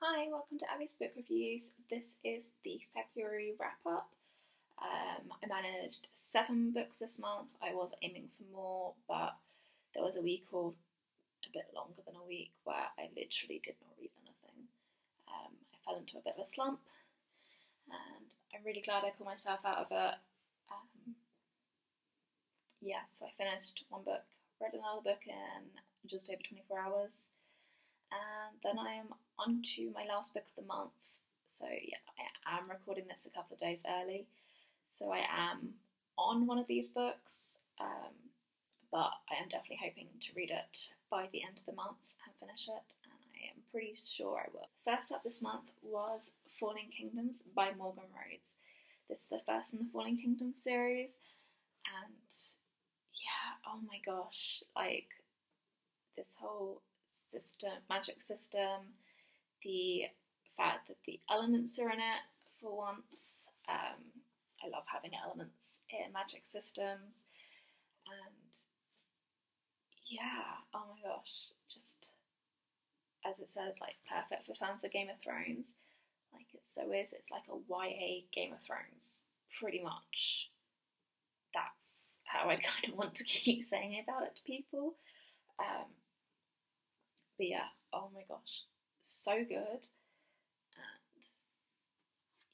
Hi, welcome to Abby's Book Reviews. This is the February wrap-up. I managed 7 books this month. I was aiming for more, but there was a week or a bit longer than a week where I literally did not read anything. I fell into a bit of a slump, and I'm really glad I pulled myself out of it. So I finished one book, read another book in just over 24 hours. And then I am on to my last book of the month. So yeah, I am recording this a couple of days early. So I am on one of these books, but I am definitely hoping to read it by the end of the month and finish it, and I am pretty sure I will. First up this month was Falling Kingdoms by Morgan Rhodes. This is the first in the Falling Kingdoms series, and yeah, oh my gosh, like this whole magic system, the fact that the elements are in it for once. I love having elements in magic systems, and yeah, oh my gosh, just as it says, like perfect for fans of Game of Thrones. Like it so is. It's like a YA Game of Thrones, pretty much. That's how I kind of want to keep saying about it to people. But yeah, oh my gosh, so good. And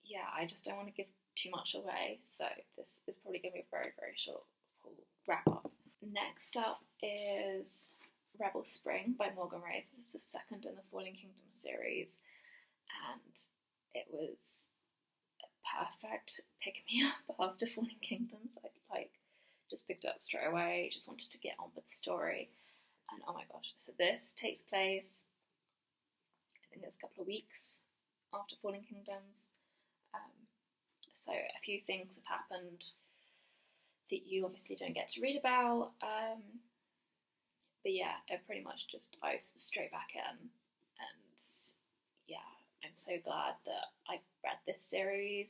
yeah, I just don't want to give too much away, so this is probably going to be a very, very short wrap up. Next up is Rebel Spring by Morgan Rhodes. This is the second in the Falling Kingdoms series, and it was a perfect pick me up after Falling Kingdoms. I just picked it up straight away, just wanted to get on with the story. And oh my gosh, so this takes place, I think it's a couple of weeks after Falling Kingdoms. So a few things have happened that you obviously don't get to read about. But yeah, it pretty much just dives straight back in. And yeah, I'm so glad that I've read this series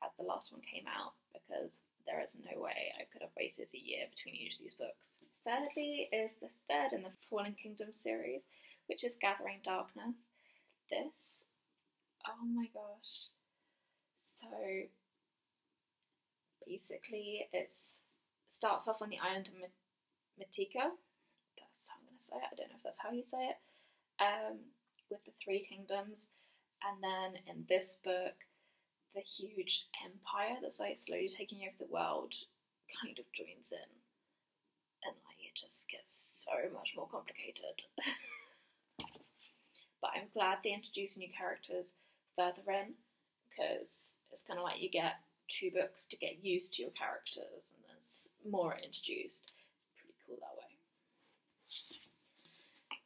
as the last one came out, because there is no way I could have waited a year between each of these books. Thirdly is the third in the Fallen Kingdoms series, which is Gathering Darkness. This, oh my gosh. So basically it starts off on the island of Matika. That's how I'm going to say it. I don't know if that's how you say it. With the 3 kingdoms. And then in this book, the huge empire that's like slowly taking over the world kind of joins in, and like it just gets so much more complicated. But I'm glad they introduce new characters further in, because it's kind of like you get 2 books to get used to your characters, and there's more introduced. It's pretty cool that way.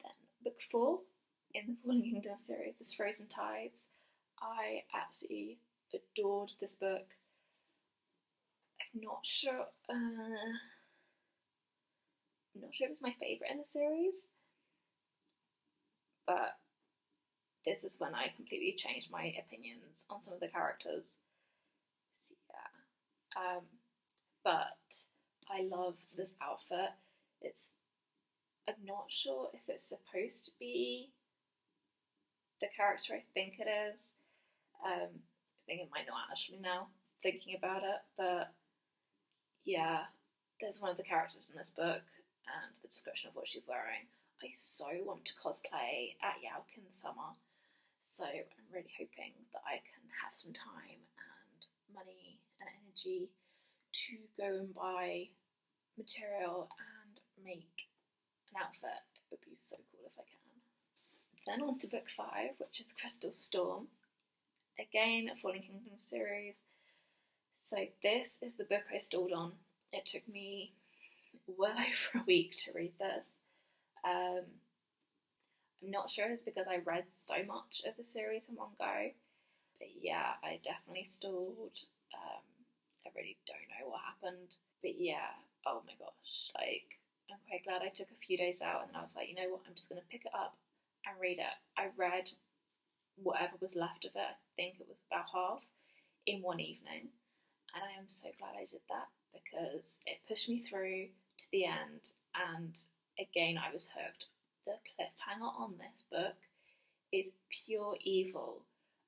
Then book 4 in the Falling Kingdoms series is Frozen Tides. I absolutely adored this book. I'm not sure it was my favourite in the series, but this is when I completely changed my opinions on some of the characters. So yeah, but I love this outfit. I'm not sure if it's supposed to be the character I think it is. I think it might not actually now, thinking about it, but yeah, there's one of the characters in this book, and the description of what she's wearing. I so want to cosplay at Yauk in the summer, so I'm really hoping that I can have some time and money and energy to go and buy material and make an outfit. It would be so cool if I can. Then on to book 5, which is Crystal Storm. Again, a Falling Kingdoms series. So this is the book I stalled on. It took me well over a week to read this. I'm not sure it's because I read so much of the series in one go, but yeah, I definitely stalled. I really don't know what happened, but yeah, oh my gosh, like I'm quite glad I took a few days out, and then I was like, you know what, I'm just going to pick it up and read it. I read whatever was left of it, I think it was about half, in one evening, and I am so glad I did that, because it pushed me through to the end, and again I was hooked. The cliffhanger on this book is pure evil.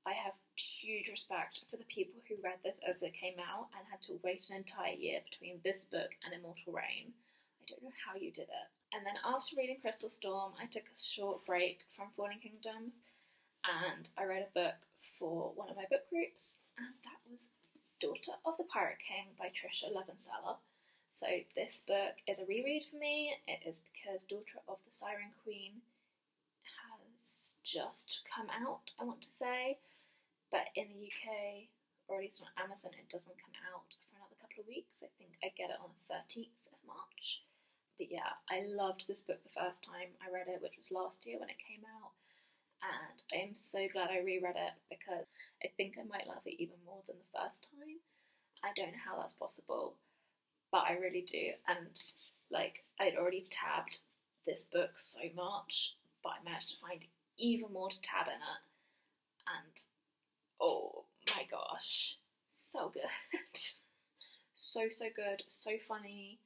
I have huge respect for the people who read this as it came out and had to wait an entire year between this book and Immortal Reign. I don't know how you did it. And then after reading Crystal Storm, I took a short break from Falling Kingdoms and I read a book for one of my book groups, and that was Daughter of the Pirate King by Trisha Levenseller. So this book is a reread for me. It is because Daughter of the Siren Queen has just come out, I want to say, but in the UK, or at least on Amazon, it doesn't come out for another couple of weeks. I think I get it on the 13th of March. But yeah, I loved this book the first time I read it, which was last year when it came out. And I am so glad I reread it because I think I might love it even more than the first time. I don't know how that's possible, but I really do. And like, I'd already tabbed this book so much, but I managed to find even more to tab in it. And oh my gosh, so good. So good, so funny.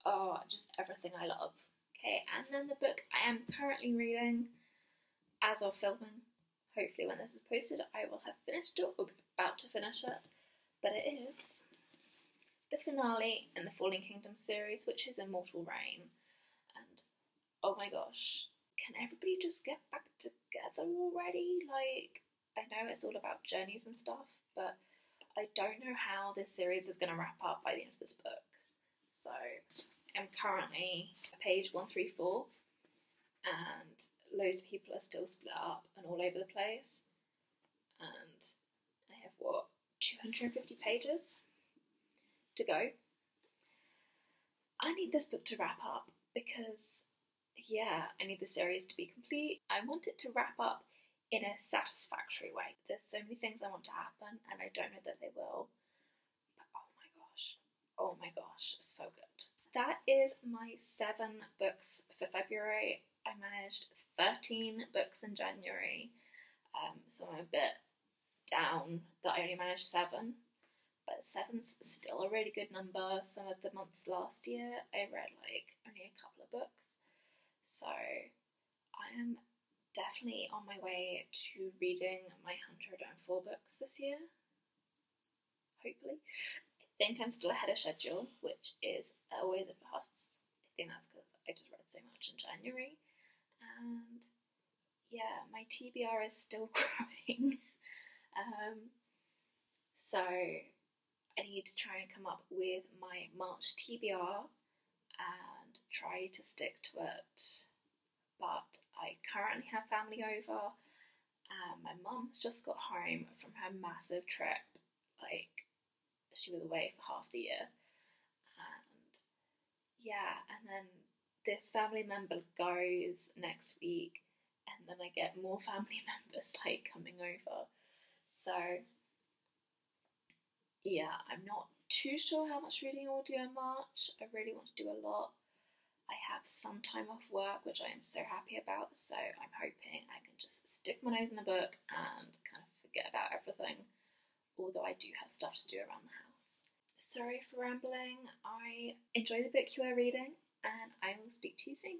Oh, just everything I love. Okay, and then the book I am currently reading as of filming, hopefully when this is posted, I will have finished it or be about to finish it. But it is the finale in the Falling Kingdom series, which is Immortal Reign. And oh my gosh, can everybody just get back together already? Like, I know it's all about journeys and stuff, but I don't know how this series is going to wrap up by the end of this book. So I'm currently at page 134, and loads of people are still split up and all over the place. And I have, 250 pages to go. I need this book to wrap up because, yeah, I need the series to be complete. I want it to wrap up in a satisfactory way. There's so many things I want to happen, and I don't know that they will. But oh my gosh, so good. That is my 7 books for February. I managed 13 books in January, so I'm a bit down that I only managed 7, but 7's still a really good number. Some of the months last year I read like only a couple of books, so I am definitely on my way to reading my 104 books this year, hopefully. I think I'm still ahead of schedule, which is always a plus. I think that's because I just read so much in January. And yeah, my TBR is still growing. So I need to try and come up with my March TBR and try to stick to it. But I currently have family over. My mum's just got home from her massive trip. Like, she was away for half the year. And yeah, and then this family member goes next week, and then I get more family members like coming over. So yeah, I'm not too sure how much reading I will do in March. I really want to do a lot. I have some time off work, which I am so happy about, so I'm hoping I can just stick my nose in a book and kind of forget about everything, although I do have stuff to do around the house. Sorry for rambling. I enjoy the book you are reading, and I will speak to you soon.